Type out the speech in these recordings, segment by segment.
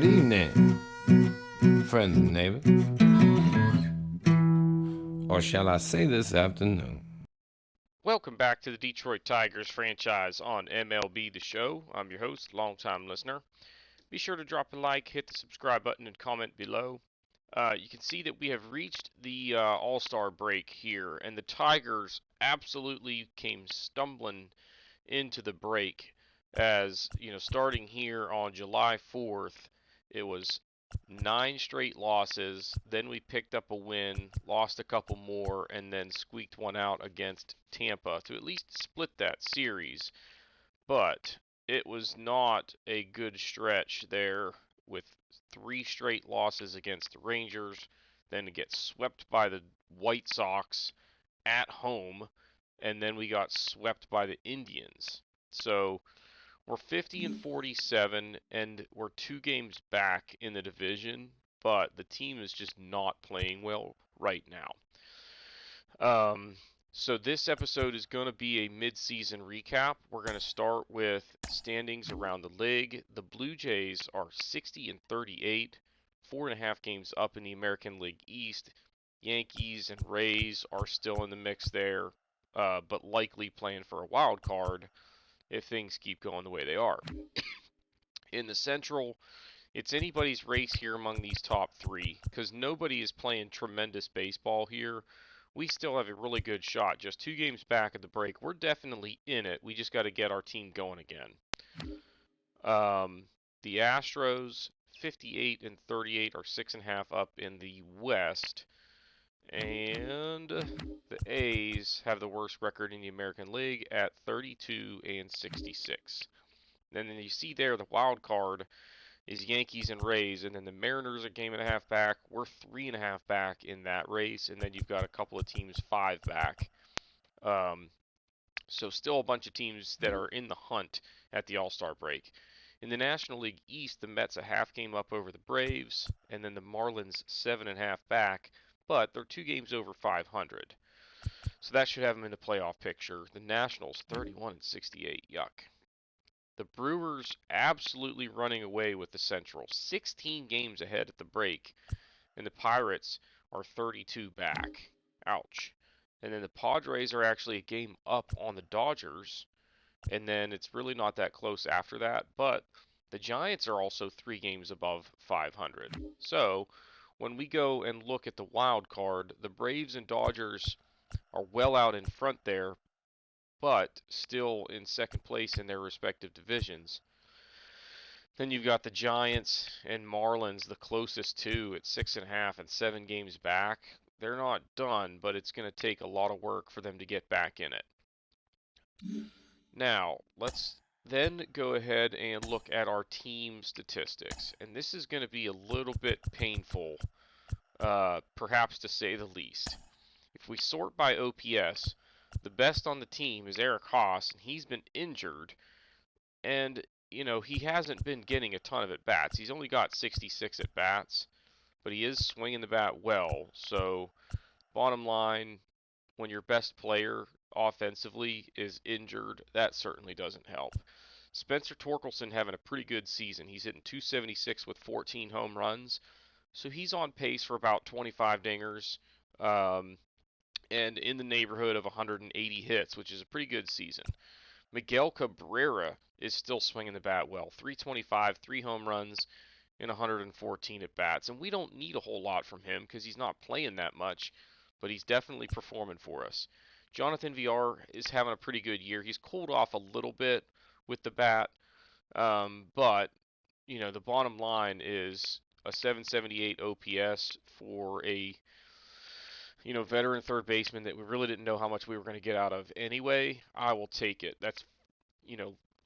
Good evening, friends and neighbors. Or shall I say this afternoon? Welcome back to the Detroit Tigers franchise on MLB the Show. I'm your host, longtime listener. Be sure to drop a like, hit the subscribe button, and comment below. You can see that we have reached the All-Star break here, and the Tigers absolutely came stumbling into the break as, starting here on July 4th, it was 9 straight losses. Then we picked up a win, lost a couple more, and then squeaked one out against Tampa to at least split that series. But it was not a good stretch there with 3 straight losses against the Rangers, then to get swept by the White Sox at home, and then we got swept by the Indians. So we're 50 and 47, and we're 2 games back in the division, but the team is just not playing well right now. So this episode is going to be a mid-season recap. We're going to start with standings around the league. The Blue Jays are 60 and 38, 4.5 games up in the American League East. Yankees and Rays are still in the mix there, but likely playing for a wild card if things keep going the way they are. In the Central, it's anybody's race here among these top 3 because nobody is playing tremendous baseball here. We still have a really good shot. Just 2 games back at the break. We're definitely in it. We just got to get our team going again. The Astros, 58 and 38, are 6.5 up in the West. And the A's have the worst record in the American League at 32 and 66. And then you see there the wild card is Yankees and Rays, and then the Mariners are 1.5 back. We're 3.5 back in that race, and then you've got a couple of teams 5 back. So still a bunch of teams that are in the hunt at the All-Star break. In the National League East, the Mets a half game up over the Braves, and then the Marlins 7.5 back, but they're 2 games over 500. So that should have them in the playoff picture. The Nationals 31 and 68. Yuck. The Brewers absolutely running away with the Central, 16 games ahead at the break, and the Pirates are 32 back. Ouch. And then the Padres are actually a game up on the Dodgers, and then it's really not that close after that, but the Giants are also 3 games above 500. So when we go and look at the wild card, the Braves and Dodgers are well out in front there, but still in second place in their respective divisions. Then you've got the Giants and Marlins, the closest two, at 6.5 and 7 games back. They're not done, but it's going to take a lot of work for them to get back in it. Now, let's then go ahead and look at our team statistics. And this is going to be a little bit painful, perhaps to say the least. If we sort by OPS, the best on the team is Eric Haas, and he's been injured. And, he hasn't been getting a ton of at-bats. He's only got 66 at-bats, but he is swinging the bat well. So, bottom line, when your best player offensively is injured, that certainly doesn't help. Spencer Torkelson having a pretty good season. He's hitting .276 with 14 home runs. So he's on pace for about 25 dingers. And in the neighborhood of 180 hits, which is a pretty good season. Miguel Cabrera is still swinging the bat well. .325, 3 home runs, and 114 at-bats. And we don't need a whole lot from him because he's not playing that much, but he's definitely performing for us. Jonathan VR is having a pretty good year. He's cooled off a little bit with the bat, but, the bottom line is a 778 OPS for a veteran third baseman that we really didn't know how much we were going to get out of anyway. I will take it. That's,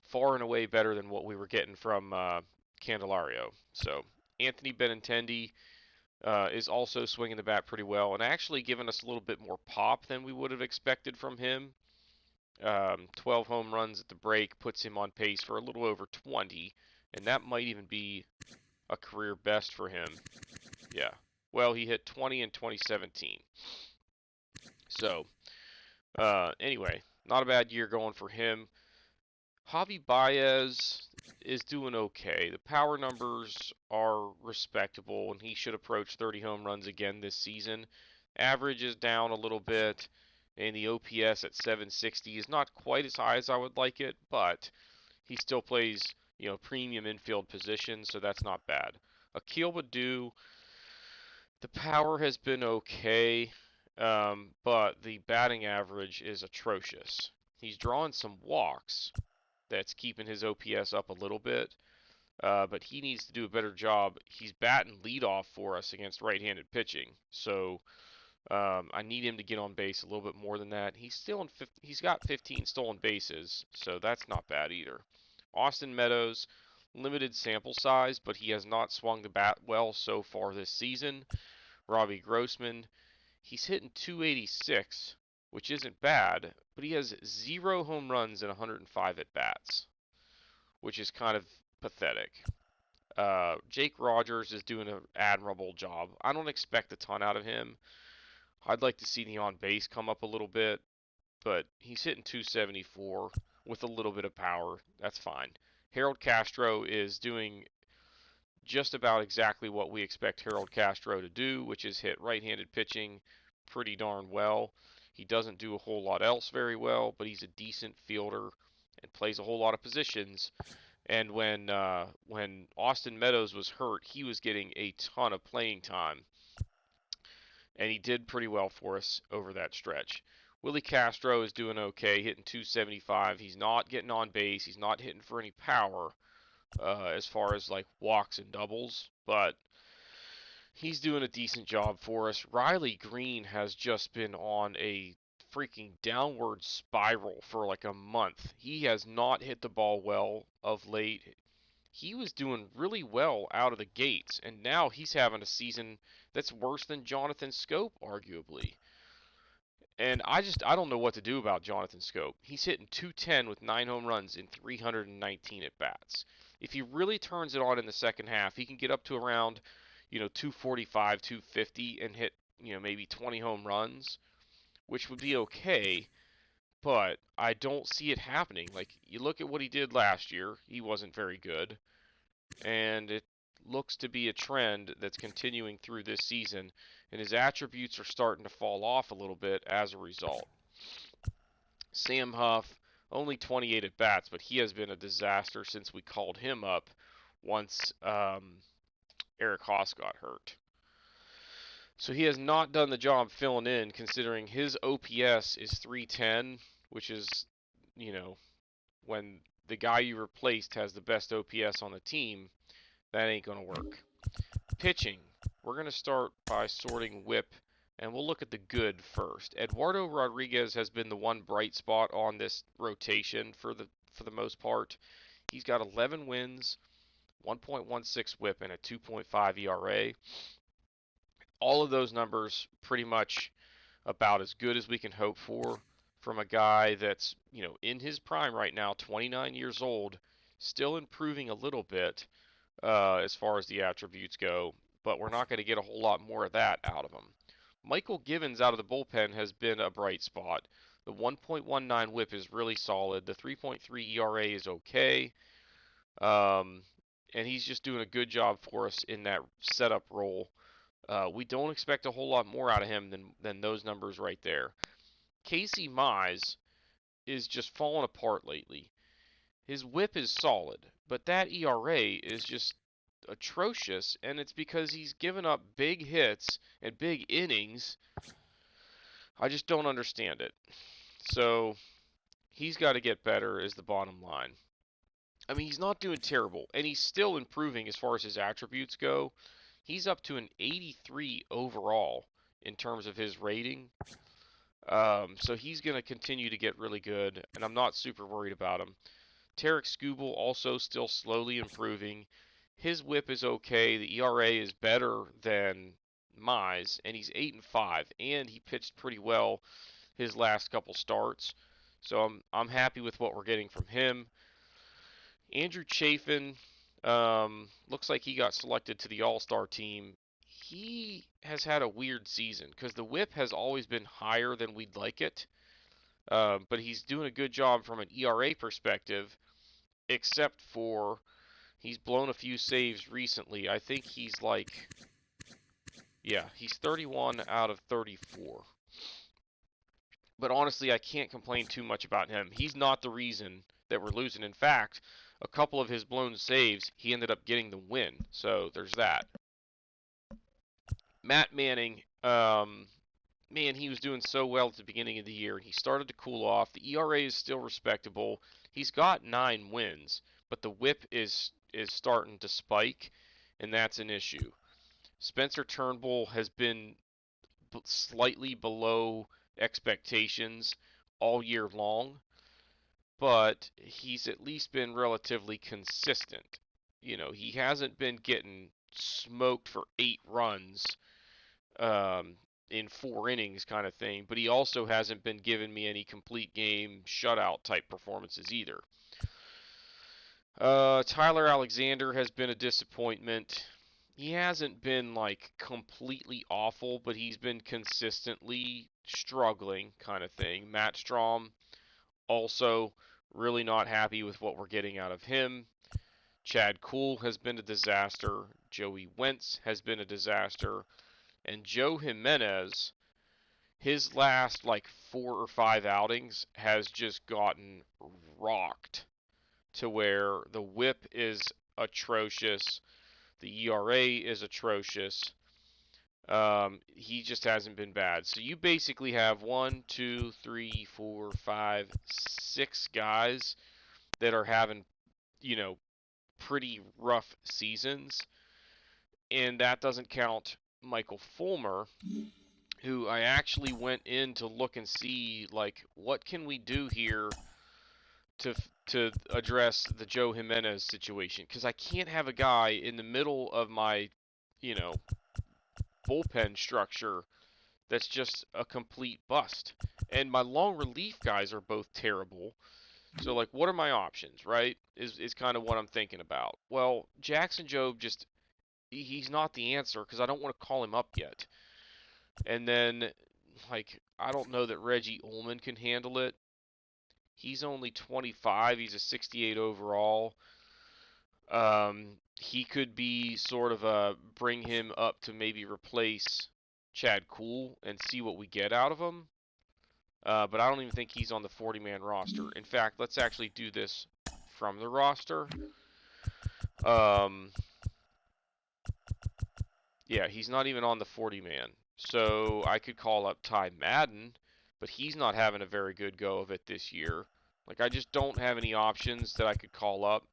far and away better than what we were getting from Candelario. So Anthony Benintendi is also swinging the bat pretty well and actually giving us a little bit more pop than we would have expected from him. 12 home runs at the break puts him on pace for a little over 20, and that might even be a career best for him. Yeah. Well, he hit 20 in 2017. So, anyway, not a bad year going for him. Javi Baez is doing okay. The power numbers are respectable, and he should approach 30 home runs again this season. Average is down a little bit, and the OPS at 760 is not quite as high as I would like it, but he still plays, premium infield position, so that's not bad. Akil Baddoo, the power has been okay, but the batting average is atrocious. He's drawing some walks, that's keeping his OPS up a little bit. But he needs to do a better job. He's batting leadoff for us against right-handed pitching, so I need him to get on base a little bit more than that. He's got 15 stolen bases, so that's not bad either. Austin Meadows, limited sample size, but he has not swung the bat well so far this season. Robbie Grossman, he's hitting 286, which isn't bad, but he has 0 home runs and 105 at bats, which is kind of pathetic. Jake Rogers is doing an admirable job. I don't expect a ton out of him. I'd like to see the on base come up a little bit, but he's hitting 274 with a little bit of power. That's fine. Harold Castro is doing just about exactly what we expect Harold Castro to do, which is hit right-handed pitching pretty darn well. He doesn't do a whole lot else very well, but he's a decent fielder and plays a whole lot of positions. And when Austin Meadows was hurt, he was getting a ton of playing time, and he did pretty well for us over that stretch. Willie Castro is doing okay, hitting 275. He's not getting on base. He's not hitting for any power as far as like walks and doubles, but he's doing a decent job for us. Riley Green has just been on a freaking downward spiral for like a month. He has not hit the ball well of late. He was doing really well out of the gates, and now he's having a season that's worse than Jonathan Scope, arguably. And I don't know what to do about Jonathan Scope. He's hitting 210 with 9 home runs in 319 at bats. If he really turns it on in the second half, he can get up to around, 245, 250 and hit, maybe 20 home runs, which would be okay, but I don't see it happening. Like, you look at what he did last year, he wasn't very good, and it looks to be a trend that's continuing through this season, and his attributes are starting to fall off a little bit as a result. Sam Huff, only 28 at bats, but he has been a disaster since we called him up once Eric Haas got hurt. So he has not done the job filling in, considering his OPS is 310, which is, when the guy you replaced has the best OPS on the team, that ain't going to work. Pitching. We're going to start by sorting whip, and we'll look at the good first. Eduardo Rodriguez has been the one bright spot on this rotation for the most part. He's got 11 wins, 1.16 whip, and a 2.5 ERA. All of those numbers pretty much about as good as we can hope for from a guy that's, in his prime right now, 29 years old, still improving a little bit as far as the attributes go, but we're not going to get a whole lot more of that out of him. Michael Givens out of the bullpen has been a bright spot. The 1.19 whip is really solid. The 3.3 ERA is okay. And he's just doing a good job for us in that setup role. We don't expect a whole lot more out of him than those numbers right there. Casey Mize is just falling apart lately. His whip is solid, but that ERA is just atrocious, and it's because he's given up big hits and big innings. I just don't understand it. So he's got to get better is the bottom line. I mean, he's not doing terrible, and he's still improving as far as his attributes go. He's up to an 83 overall in terms of his rating. So he's going to continue to get really good, and I'm not super worried about him. Tarek Skubal also still slowly improving. His whip is okay. The ERA is better than Mize, and he's 8-5, and he pitched pretty well his last couple starts. So I'm happy with what we're getting from him. Andrew Chaffin looks like he got selected to the All-Star team. He has had a weird season because the whip has always been higher than we'd like it. But he's doing a good job from an ERA perspective. except for he's blown a few saves recently. I think he's like, yeah, he's 31 out of 34. But honestly, I can't complain too much about him. He's not the reason that we're losing. In fact, a couple of his blown saves, he ended up getting the win. So there's that. Matt Manning, man, he was doing so well at the beginning of the year. He started to cool off. The ERA is still respectable. He's got 9 wins, but the WHIP is starting to spike, and that's an issue. Spencer Turnbull has been slightly below expectations all year long, but he's at least been relatively consistent. You know, he hasn't been getting smoked for 8 runs in 4 innings kind of thing, but he also hasn't been giving me any complete game shutout type performances either. Tyler Alexander has been a disappointment. He hasn't been like completely awful, but he's been consistently struggling kind of thing. Matt Strom also really not happy with what we're getting out of him. Chad Kuhl has been a disaster. Joey Wentz has been a disaster. And Joe Jimenez, his last like 4 or 5 outings has just gotten rocked to where the WHIP is atrocious. The ERA is atrocious. He just hasn't been bad. So you basically have 1, 2, 3, 4, 5, 6 guys that are having, you know, pretty rough seasons. And that doesn't count Michael Fulmer, who I actually went in to look and see, like, what can we do here to address the Joe Jimenez situation, because I can't have a guy in the middle of my, you know, bullpen structure that's just a complete bust. And my long relief guys are both terrible. So, like, what are my options, right? Is kind of what I'm thinking about. Well, Jackson Jobe just, he's not the answer because I don't want to call him up yet. And then, like, I don't know that Reggie Ullman can handle it. He's only 25. He's a 68 overall. He could be sort of a bring him up to maybe replace Chad Kuhl and see what we get out of him. But I don't even think he's on the 40-man roster. In fact, let's actually do this from the roster. Yeah, he's not even on the 40-man. So I could call up Ty Madden, but he's not having a very good go of it this year. Like, I just don't have any options that I could call up.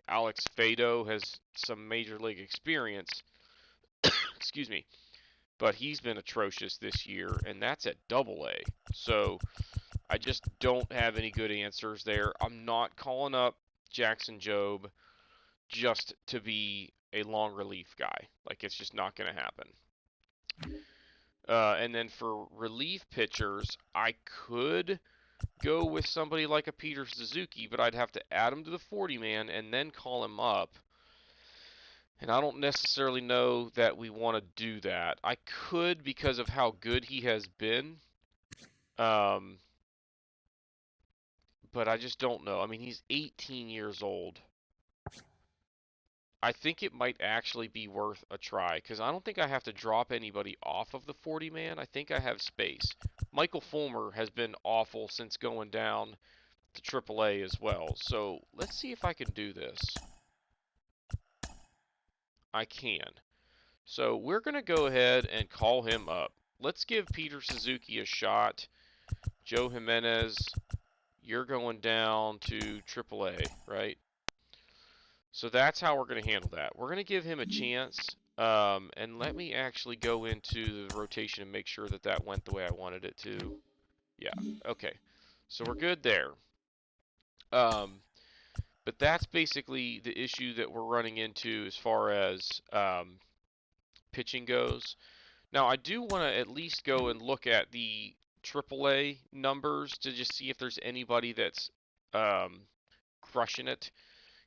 Alex Fayetto has some major league experience. Excuse me. But he's been atrocious this year, and that's at Double-A. So I just don't have any good answers there. I'm not calling up Jackson Jobe just to be a long relief guy. Like, it's just not going to happen. And then for relief pitchers, I could go with somebody like a Peter Suzuki, but I'd have to add him to the 40-man and then call him up. And I don't necessarily know that we want to do that. I could because of how good he has been. But I just don't know. I mean, he's 18 years old. I think it might actually be worth a try because I don't think I have to drop anybody off of the 40-man. I think I have space. Michael Fulmer has been awful since going down to AAA as well. So let's see if I can do this. I can. So we're going to go ahead and call him up. Let's give Peter Suzuki a shot. Joe Jimenez, you're going down to AAA, right? So that's how we're going to handle that. We're going to give him a chance. And let me actually go into the rotation and make sure that that went the way I wanted it to. Yeah, okay. So we're good there. But that's basically the issue that we're running into as far as pitching goes. Now, I do want to at least go and look at the AAA numbers to just see if there's anybody that's crushing it.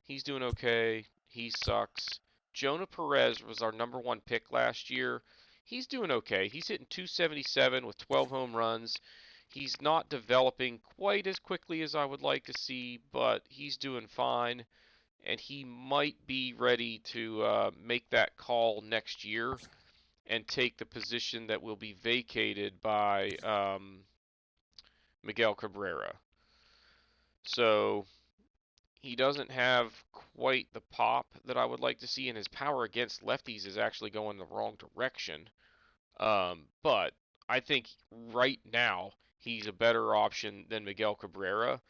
He's doing okay. He sucks. Jonah Perez was our #1 pick last year. He's doing okay. He's hitting .277 with 12 home runs. He's not developing quite as quickly as I would like to see, but he's doing fine, and he might be ready to make that call next year and take the position that will be vacated by Miguel Cabrera. So he doesn't have quite the pop that I would like to see, and his power against lefties is actually going the wrong direction. But I think right now he's a better option than Miguel Cabrera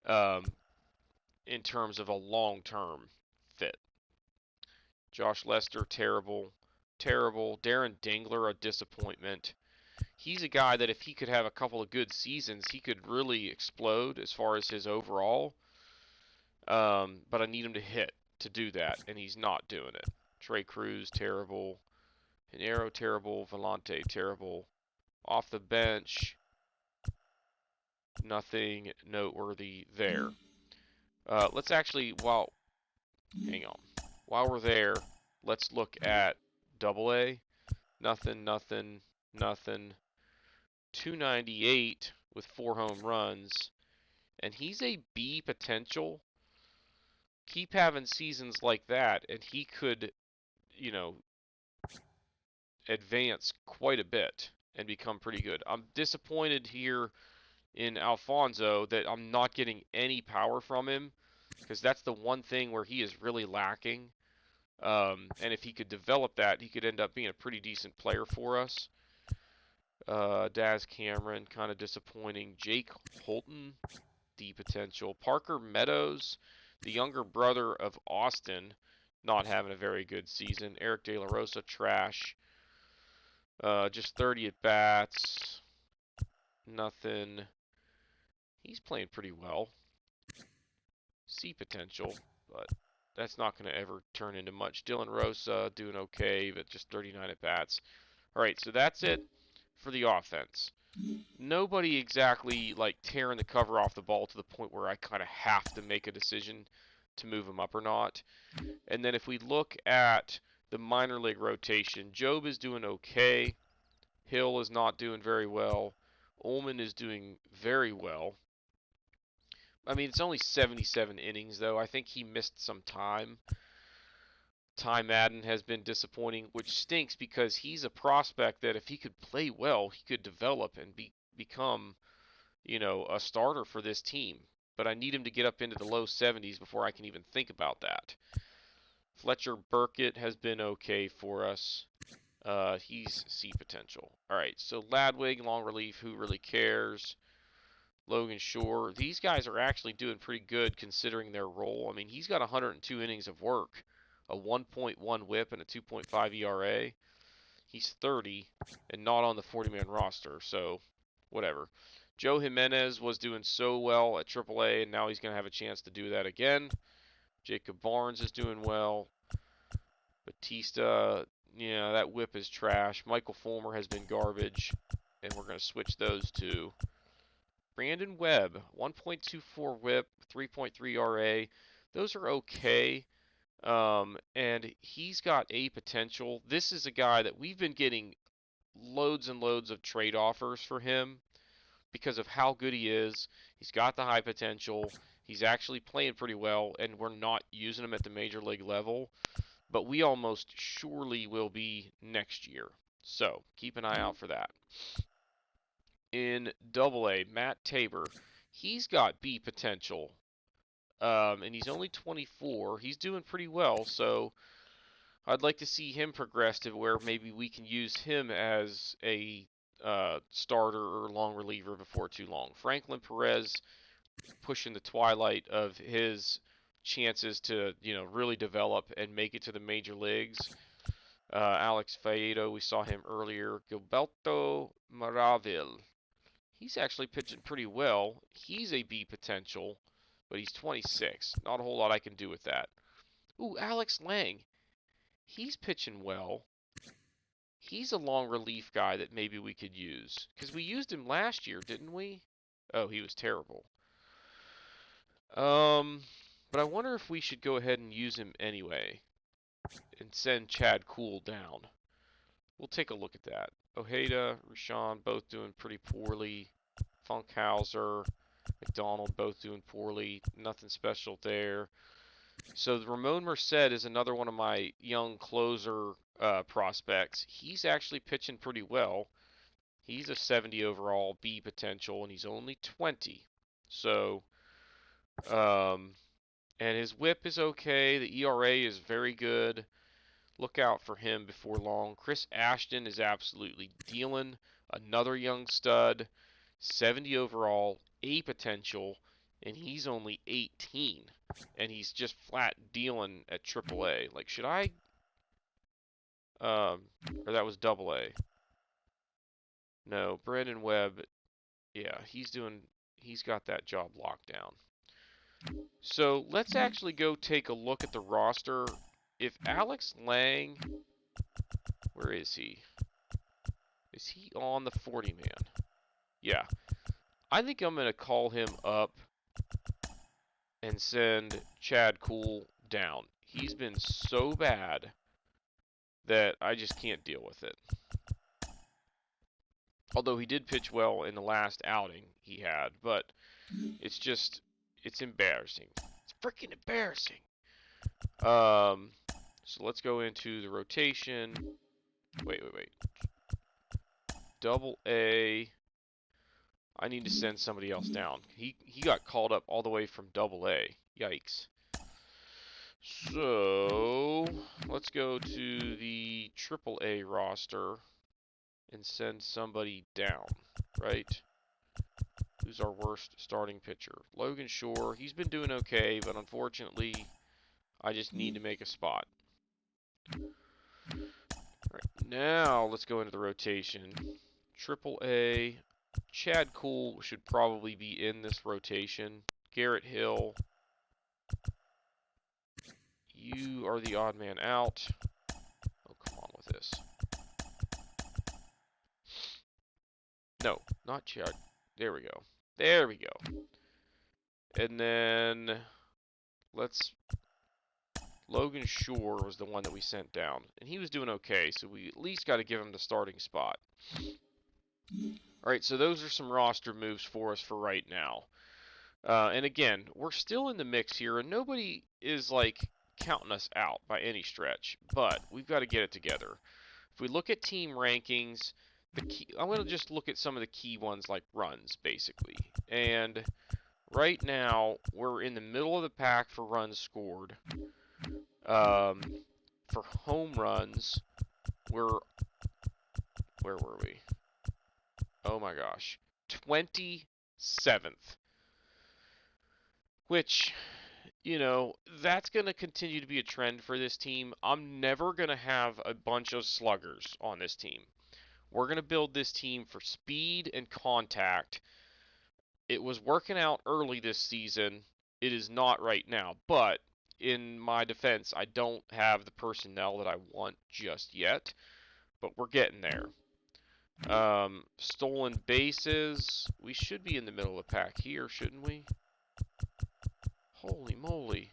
in terms of a long-term fit. Josh Lester, terrible. Terrible. Darren Dingler, a disappointment. He's a guy that if he could have a couple of good seasons, he could really explode as far as his overall. But I need him to hit to do that, and he's not doing it. Trey Cruz, terrible. Pinero, terrible. Vellante, terrible. Off the bench, nothing noteworthy there. Let's actually, hang on. While we're there, let's look at Double A. Nothing, nothing, nothing. 298 with 4 home runs, and he's a B potential. Keep having seasons like that, and he could, advance quite a bit and become pretty good. I'm disappointed here in Alfonso that I'm not getting any power from him, because that's the one thing where he is really lacking. And if he could develop that, he could end up being a pretty decent player for us. Daz Cameron, kind of disappointing. Jake Holton, the potential. Parker Meadows, the younger brother of Austin, not having a very good season. Eric De La Rosa, trash. Just 30 at-bats. Nothing. He's playing pretty well. C potential, but that's not going to ever turn into much. Dylan Rosa doing okay, but just 39 at-bats. All right, so that's it for the offense. Nobody exactly like tearing the cover off the ball to the point where I kind of have to make a decision to move him up or not. And then if we look at the minor league rotation, Job is doing okay. Hill is not doing very well. Ullman is doing very well. I mean, it's only 77 innings, though. I think he missed some time. Ty Madden has been disappointing, which stinks because he's a prospect that if he could play well, he could develop and become, a starter for this team. But I need him to get up into the low 70s before I can even think about that. Fletcher Burkett has been okay for us. He's C potential. All right, so Ladwig, long relief, who really cares? Logan Shore. These guys are actually doing pretty good considering their role. I mean, he's got 102 innings of work, a 1.1 whip, and a 2.5 ERA. He's 30 and not on the 40-man roster, so whatever. Joe Jimenez was doing so well at AAA, and now he's going to have a chance to do that again. Jacob Barnes is doing well. Batista, that whip is trash. Michael Fulmer has been garbage, and we're going to switch those two. Brandon Webb, 1.24 whip, 3.3 RA. Those are okay. And he's got a potential. This is a guy that we've been getting loads and loads of trade offers for him because of how good he is. He's got the high potential. He's actually playing pretty well, and we're not using him at the major league level. But we almost surely will be next year. So keep an eye out for that. In Double-A, Matt Tabor, he's got B potential, and he's only 24. He's doing pretty well, so I'd like to see him progress to where maybe we can use him as a starter or long reliever before too long. Franklin Perez pushing the twilight of his chances to, really develop and make it to the major leagues. Alex Fayetto, we saw him earlier. Gilberto Maravil. He's actually pitching pretty well. He's a B potential, but he's 26. Not a whole lot I can do with that. Ooh, Alex Lang. He's pitching well. He's a long relief guy that maybe we could use. Because we used him last year, didn't we? Oh, he was terrible. But I wonder if we should go ahead and use him anyway. And send Chad Kuhl down. We'll take a look at that. Ojeda, Rushan, both doing pretty poorly. Funkhauser, McDonald, both doing poorly. Nothing special there. So the Ramone Merced is another one of my young closer prospects. He's actually pitching pretty well. He's a 70 overall, B potential, and he's only 20. So, and his whip is okay. The ERA is very good. Look out for him before long. Chris Ashton is absolutely dealing. Another young stud, 70 overall, A potential, and he's only 18. And he's just flat dealing at AAA. Like, should I? Or that was AA. No, Brandon Webb. Yeah, he's got that job locked down. So let's actually go take a look at the roster. If Alex Lang, where is he? Is he on the 40 man? Yeah. I think I'm going to call him up and send Chad Cool down. He's been so bad that I just can't deal with it. Although he did pitch well in the last outing he had, but it's embarrassing. It's freaking embarrassing. So let's go into the rotation. Wait. AA. I need to send somebody else down. He got called up all the way from AA. Yikes. So let's go to the AAA roster and send somebody down, right? Who's our worst starting pitcher? Logan Shore. He's been doing okay, but unfortunately, I just need to make a spot. All right, now let's go into the rotation. AAA. Chad Cool should probably be in this rotation. Garrett Hill. You are the odd man out. Oh, come on with this. No, not Chad. There we go. There we go. And then Logan Shore was the one that we sent down. And he was doing okay, so we at least got to give him the starting spot. Alright, so those are some roster moves for us for right now. And again, we're still in the mix here, and nobody is, like, counting us out by any stretch. But we've got to get it together. If we look at team rankings, I'm going to just look at some of the key ones, like runs, basically. And right now, we're in the middle of the pack for runs scored. For home runs, where were we? Oh my gosh. 27th. Which, that's going to continue to be a trend for this team. I'm never going to have a bunch of sluggers on this team. We're going to build this team for speed and contact. It was working out early this season. It is not right now. But in my defense, I don't have the personnel that I want just yet. But we're getting there. Stolen bases. We should be in the middle of the pack here, shouldn't we? Holy moly.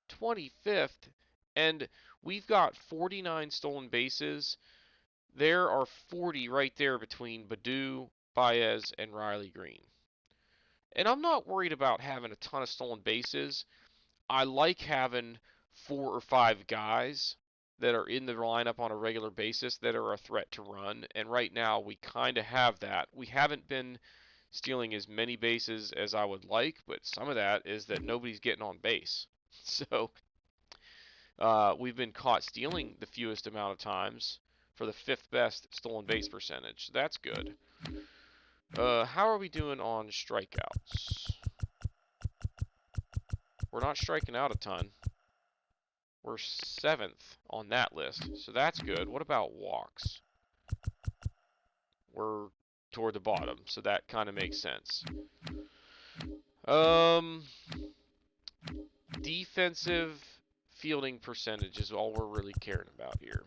25th. And we've got 49 stolen bases. There are 40 right there between Badu, Baez, and Riley Green. And I'm not worried about having a ton of stolen bases. I like having 4 or 5 guys that are in the lineup on a regular basis that are a threat to run. And right now, we kind of have that. We haven't been stealing as many bases as I would like, but some of that is that nobody's getting on base. So we've been caught stealing the fewest amount of times for the 5th best stolen base percentage. So that's good. How are we doing on strikeouts? We're not striking out a ton. We're 7th on that list, so that's good. What about walks? We're toward the bottom, so that kind of makes sense. Defensive fielding percentage is all we're really caring about here.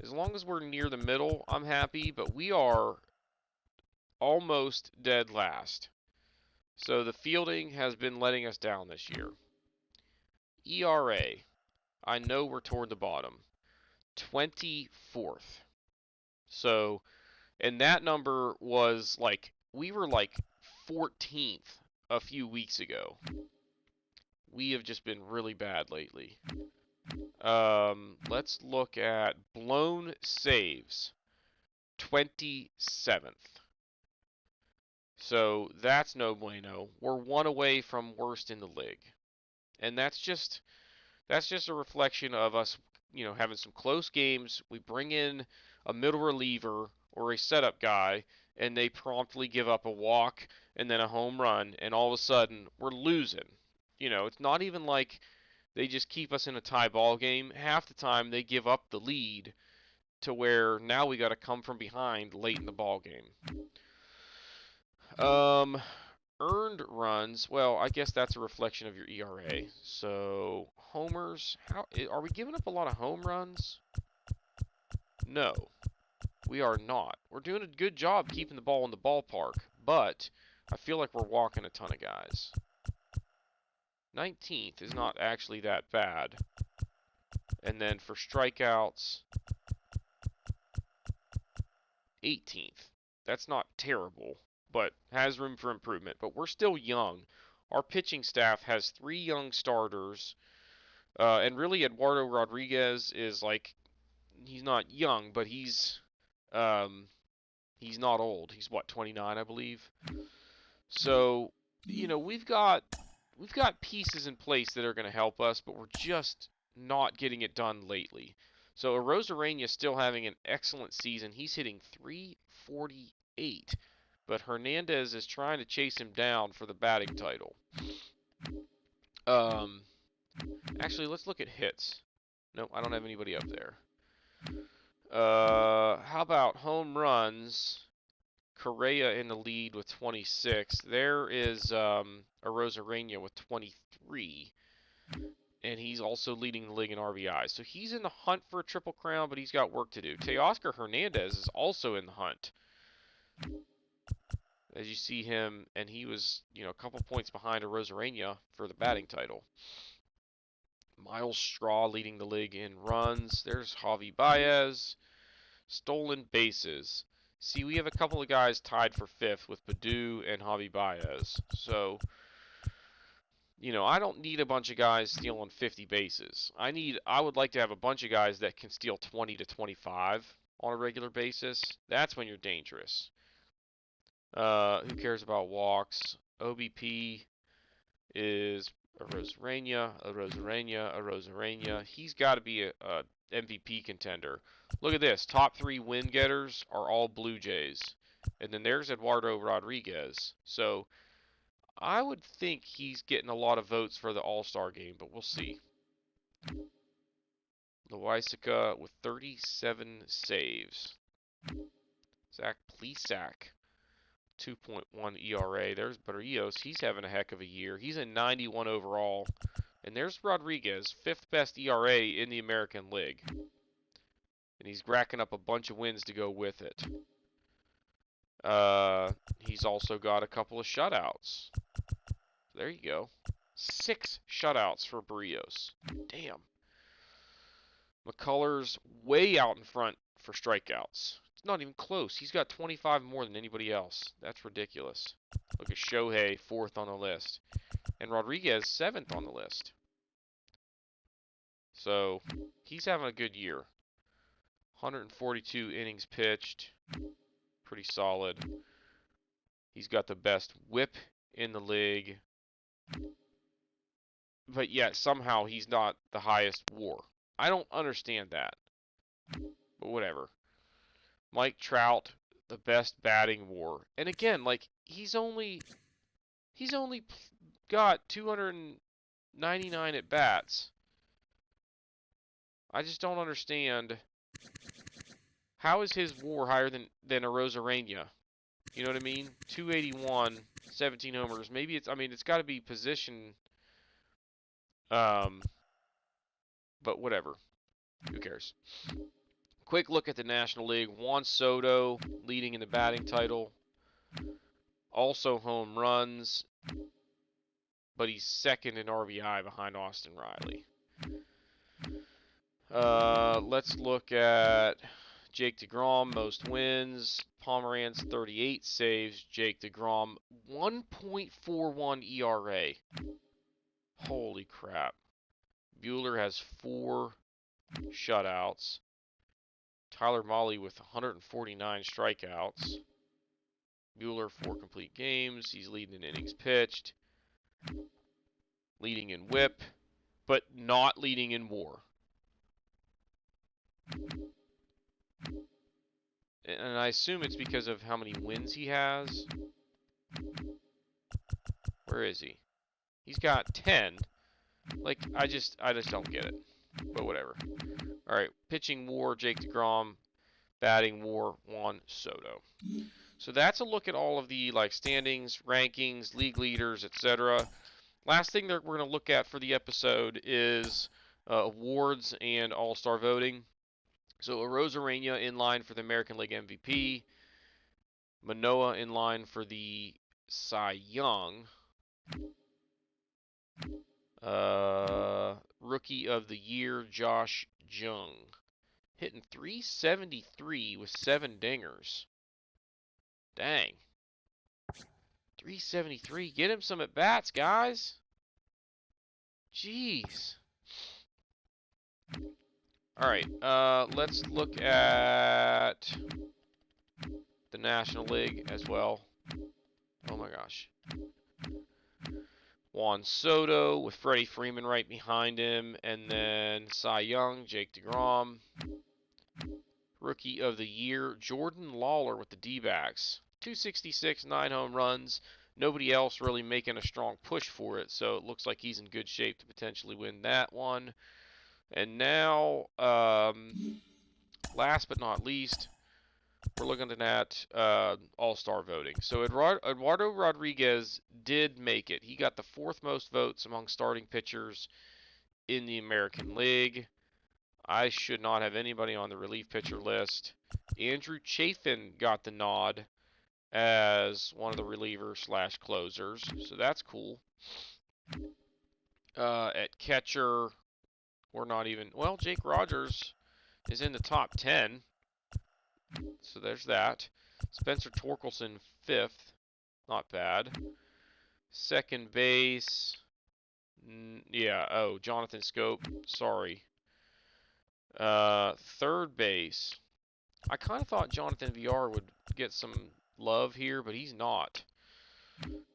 As long as we're near the middle, I'm happy, but we are almost dead last. So the fielding has been letting us down this year. ERA, I know we're toward the bottom. 24th. So And that number was like, we were like 14th a few weeks ago. We have just been really bad lately. Let's look at blown saves. 27th. So that's no bueno. We're one away from worst in the league. And that's just a reflection of us, having some close games. We bring in a middle reliever or a setup guy, and they promptly give up a walk and then a home run, and all of a sudden we're losing. It's not even like they just keep us in a tie ball game. Half the time they give up the lead to where now we got to come from behind late in the ball game. Earned runs, well, I guess that's a reflection of your ERA. So, homers, are we giving up a lot of home runs? No, we are not. We're doing a good job keeping the ball in the ballpark, but I feel like we're walking a ton of guys. 19th is not actually that bad. And then for strikeouts, 18th. That's not terrible, but has room for improvement. But we're still young. Our pitching staff has 3 young starters. And really, Eduardo Rodriguez is like, he's not young, but he's not old. He's what, 29, I believe. So, we've got pieces in place that are going to help us, but we're just not getting it done lately. So Arozarena still having an excellent season. He's hitting .348, but Hernandez is trying to chase him down for the batting title. Actually, let's look at hits. Nope, I don't have anybody up there. How about home runs? Correa in the lead with 26. There is Arozarena with 23. And he's also leading the league in RBI. So he's in the hunt for a Triple Crown, but he's got work to do. Teoscar Hernandez is also in the hunt. As you see him, and he was, a couple points behind Arozarena for the batting title. Miles Straw leading the league in runs. There's Javi Baez. Stolen bases. See, we have a couple of guys tied for 5th with Baду and Javi Baez. So, I don't need a bunch of guys stealing 50 bases. I would like to have a bunch of guys that can steal 20 to 25 on a regular basis. That's when you're dangerous. Who cares about walks? OBP is Arozarena. He's got to be a MVP contender. Look at this. Top 3 win getters are all Blue Jays. And then there's Eduardo Rodriguez. So I would think he's getting a lot of votes for the All-Star game, but we'll see. Loisaca with 37 saves. Zach Plesac, 2.1 ERA. There's Barrios. He's having a heck of a year. He's a 91 overall. And there's Rodriguez, 5th best ERA in the American League. And he's racking up a bunch of wins to go with it. He's also got a couple of shutouts. There you go. 6 shutouts for Barrios. Damn. McCullers way out in front for strikeouts. It's not even close. He's got 25 more than anybody else. That's ridiculous. Look at Shohei, 4th on the list. And Rodriguez, 7th on the list. So, he's having a good year. 142 innings pitched. Pretty solid. He's got the best whip in the league. But yet, somehow, he's not the highest WAR. I don't understand that. But whatever. Mike Trout, the best batting WAR. And again, like, he's only got 299 at bats. I just don't understand. How is his WAR higher than Arozarena? You know what I mean? 281, 17 homers. Maybe it's got to be position. But whatever. Who cares? Quick look at the National League. Juan Soto leading in the batting title. Also home runs. But he's 2nd in RBI behind Austin Riley. Let's look at Jake DeGrom, most wins. Pomeranz, 38 saves. Jake DeGrom, 1.41 ERA. Holy crap. Buehler has 4 shutouts. Tyler Mahle with 149 strikeouts. Buehler, 4 complete games. He's leading in innings pitched. Leading in whip, but not leading in WAR. And I assume it's because of how many wins he has. Where is he? He's got 10. Like, I just don't get it. But whatever. All right, pitching WAR, Jake DeGrom. Batting WAR, Juan Soto. So that's a look at all of the standings, rankings, league leaders, etc. Last thing that we're going to look at for the episode is awards and all-star voting. So Arozarena in line for the American League MVP. Manoah in line for the Cy Young. Rookie of the Year, Josh Jung. Hitting .373 with 7 dingers. Dang. 373. Get him some at-bats, guys. Jeez. All right, let's look at the National League as well. Oh my gosh. Juan Soto with Freddie Freeman right behind him, and then Cy Young, Jake DeGrom. Rookie of the Year, Jordan Lawler with the D-backs. 266, 9 home runs. Nobody else really making a strong push for it, so it looks like he's in good shape to potentially win that one. And now, last but not least, we're looking at all-star voting. So Eduardo Rodriguez did make it. He got the 4th most votes among starting pitchers in the American League. I should not have anybody on the relief pitcher list. Andrew Chaffin got the nod as one of the relievers/closers, so that's cool. At catcher, we're not even... Well, Jake Rogers is in the top 10. So there's that. Spencer Torkelson, 5th. Not bad. Second base. Yeah, oh, Jonathan Scope. Sorry. Third base. I kind of thought Jonathan VR would get some love here, but he's not.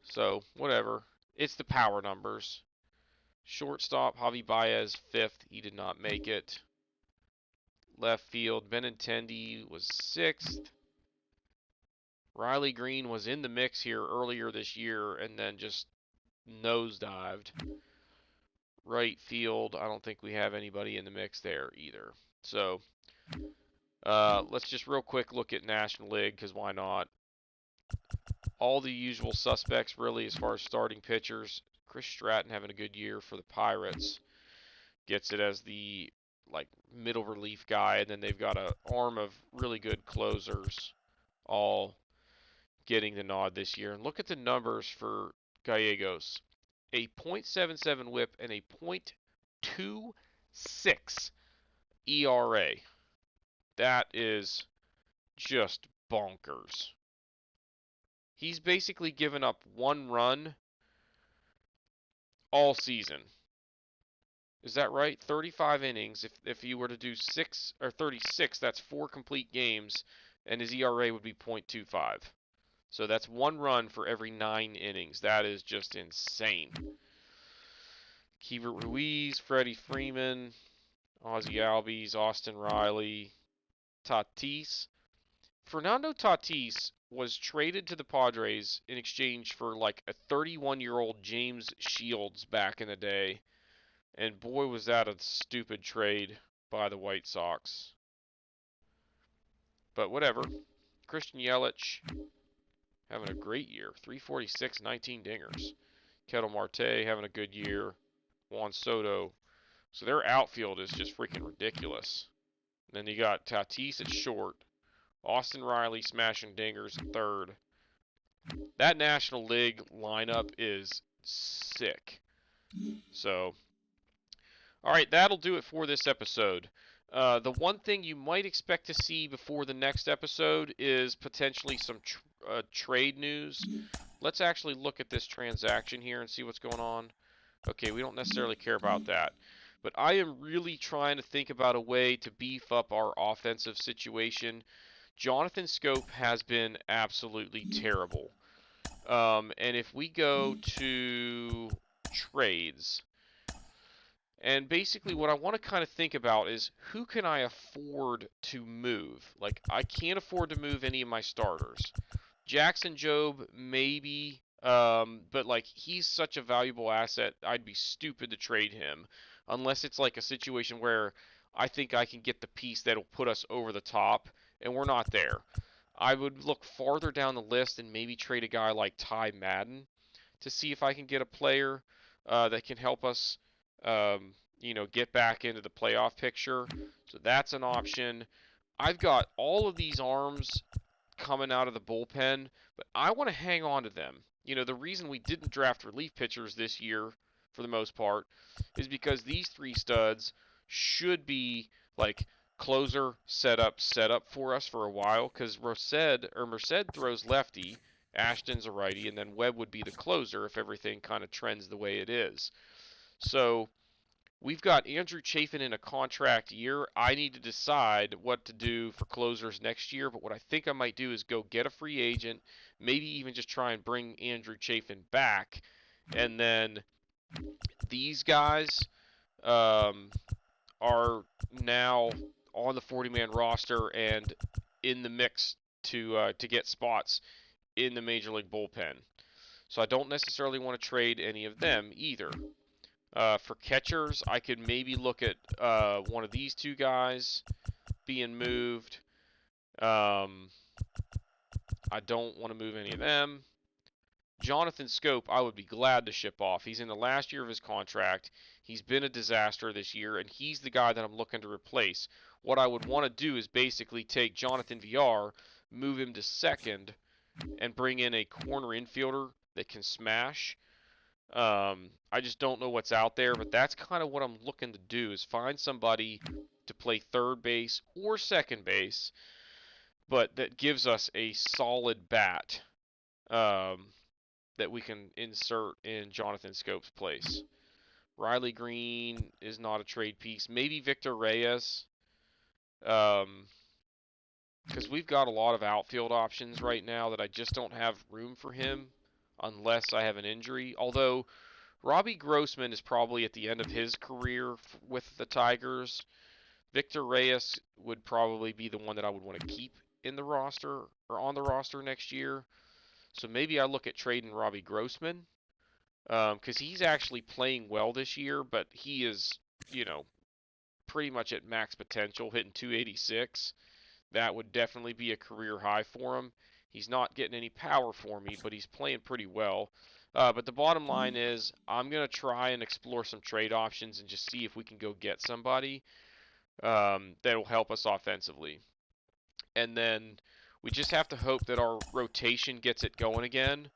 So, whatever. It's the power numbers. Shortstop, Javi Baez, 5th. He did not make it. Left field, Benintendi was 6th. Riley Green was in the mix here earlier this year and then just nosedived. Right field, I don't think we have anybody in the mix there either. So, let's just real quick look at National League, because why not? All the usual suspects, really, as far as starting pitchers. Chris Stratton having a good year for the Pirates. Gets it as the middle relief guy, and then they've got an arm of really good closers all getting the nod this year. And look at the numbers for Gallegos. A .77 whip and a .26 ERA. That is just bonkers. He's basically given up 1 run all season. Is that right? 35 innings. If you were to do 6 or 36, that's 4 complete games, and his ERA would be .25. So that's 1 run for every 9 innings. That is just insane. Keibert Ruiz, Freddie Freeman, Ozzie Albies, Austin Riley, Tatis. Fernando Tatis was traded to the Padres in exchange for a 31-year-old James Shields back in the day. And boy, was that a stupid trade by the White Sox. But whatever. Christian Yelich having a great year. 346, 19 dingers. Ketel Marte having a good year. Juan Soto. So their outfield is just freaking ridiculous. And then you got Tatis at short. Austin Riley smashing dingers at third. That National League lineup is sick. So, all right, that'll do it for this episode. The one thing you might expect to see before the next episode is potentially some trade news. Let's actually look at this transaction here and see what's going on. Okay, we don't necessarily care about that. But I am really trying to think about a way to beef up our offensive situation. Jonathan Scope has been absolutely terrible. And if we go to trades, and basically what I want to kind of think about is who can I afford to move? Like, I can't afford to move any of my starters. Jackson Jobe, maybe, but like he's such a valuable asset, I'd be stupid to trade him unless it's like a situation where I think I can get the piece that'll put us over the top, and we're not there. I would look farther down the list and maybe trade a guy like Ty Madden to see if I can get a player that can help us, get back into the playoff picture. So that's an option. I've got all of these arms coming out of the bullpen, but I want to hang on to them. The reason we didn't draft relief pitchers this year, for the most part, is because these three studs should be like closer setup for us for a while. Because Merced throws lefty, Ashton's a righty, and then Webb would be the closer if everything kind of trends the way it is. So we've got Andrew Chaffin in a contract year. I need to decide what to do for closers next year, but what I think I might do is go get a free agent, maybe even just try and bring Andrew Chaffin back, and then these guys are now on the 40-man roster and in the mix to get spots in the Major League bullpen. So I don't necessarily want to trade any of them either. For catchers, I could maybe look at one of these two guys being moved. I don't want to move any of them. Jonathan Scope, I would be glad to ship off. He's in the last year of his contract. He's been a disaster this year, and he's the guy that I'm looking to replace. What I would want to do is basically take Jonathan VR, move him to second, and bring in a corner infielder that can smash. I just don't know what's out there, but that's kind of what I'm looking to do, is find somebody to play third base or second base, but that gives us a solid bat that we can insert in Jonathan Scope's place. Riley Green is not a trade piece. Maybe Victor Reyes, because we've got a lot of outfield options right now that I just don't have room for him unless I have an injury. Although Robbie Grossman is probably at the end of his career with the Tigers. Victor Reyes would probably be the one that I would want to keep in the roster or on the roster next year. So maybe I look at trading Robbie Grossman because he's actually playing well this year, but he is, pretty much at max potential, hitting 286. That would definitely be a career high for him. He's not getting any power for me, but he's playing pretty well. But the bottom line is I'm going to try and explore some trade options and just see if we can go get somebody that will help us offensively. And then we just have to hope that our rotation gets it going again.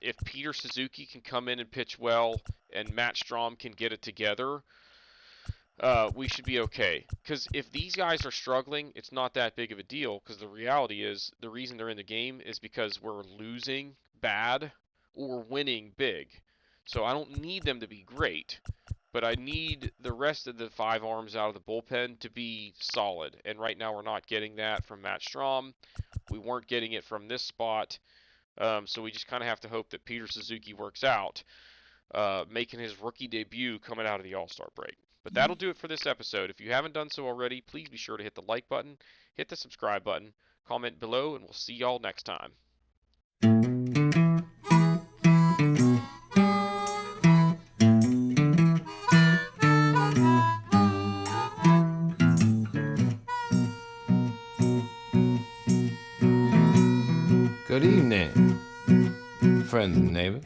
If Peter Suzuki can come in and pitch well and Matt Strom can get it together, we should be okay. Because if these guys are struggling, it's not that big of a deal, because the reality is the reason they're in the game is because we're losing bad or winning big. So I don't need them to be great, but I need the rest of the five arms out of the bullpen to be solid. And right now we're not getting that from Matt Strom. We weren't getting it from this spot. So we just kind of have to hope that Peter Suzuki works out, making his rookie debut coming out of the All-Star break. But that'll do it for this episode. If you haven't done so already, please be sure to hit the like button, hit the subscribe button, comment below, and we'll see y'all next time. Good evening, friends and neighbors.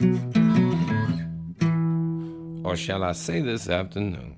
Or shall I say this afternoon?